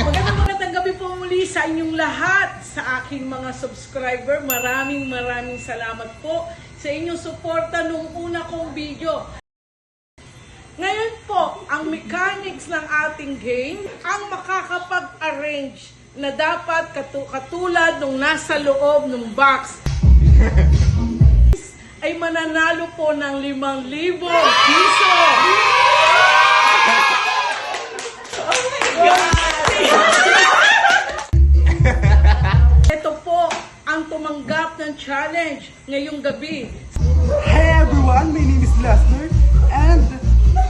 Magandang gabi po muli sa inyong lahat, sa aking mga subscriber. Maraming salamat po sa inyong suporta nung una kong video. Ngayon po, ang mechanics ng ating game ang makakapag-arrange na dapat katulad nung nasa loob ng box ay mananalo po ng 5,000 piso. Oh my God! Ito po ang tumanggap ng challenge ngayong gabi. Hey everyone, my name is Lester and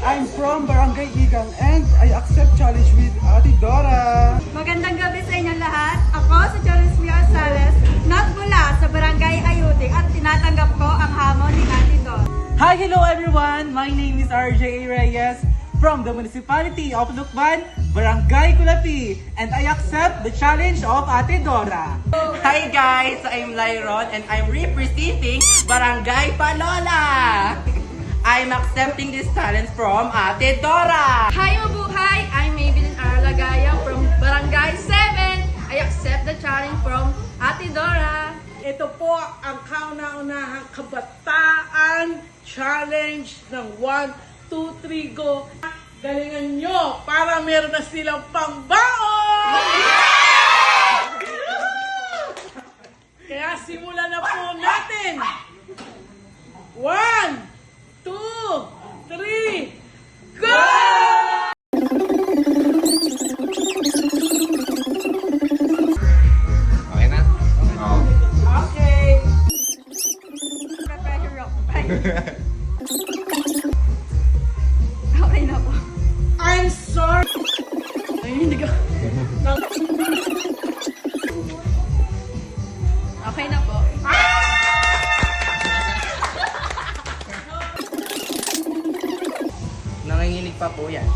I'm from Barangay Igang and I accept challenge with Ate Dora. Magandang gabi sa inyong lahat. Ako si Jones Mia Sales, not mula sa Barangay Ayuting at tinatanggap ko ang hamon ni Ate Dora. Hi, hello everyone! My name is RJ Reyes from the Municipality of Lucban, Barangay Culapi, and I accept the challenge of Ate Dora. Hi guys, I'm Lyron and I'm representing Barangay Palola. I'm accepting this challenge from Ate Dora. Hi mabuhay! I'm Maybelline Arlagaya from Barangay 7. I accept the challenge from Ate Dora. Ito po ang kauna-unahang kabataan challenge ng 1, 2, 3, go. Galingan nyo para meron na silang pangbaon! Kaya simulan na po natin. 1, 2, 3, go! Okay na? Oo. Okay. Prepare rock. Okay na po. I'm sorry. Ay, hindi ka. Okay na po. Nanginginig pa po yan.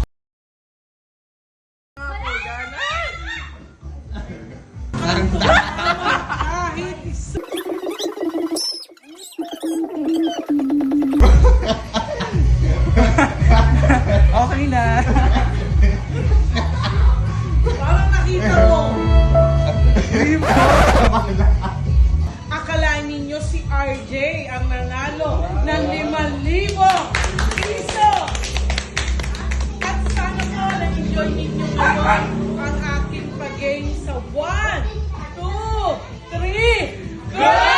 Kahit isa. Okay na. Parang nakita mo. Akalain ninyo si RJ ang nanalo ng 5,000 piso. At sana po na-enjoy ninyo ngayon ang aking pag-game sa 1, 2, 3, go!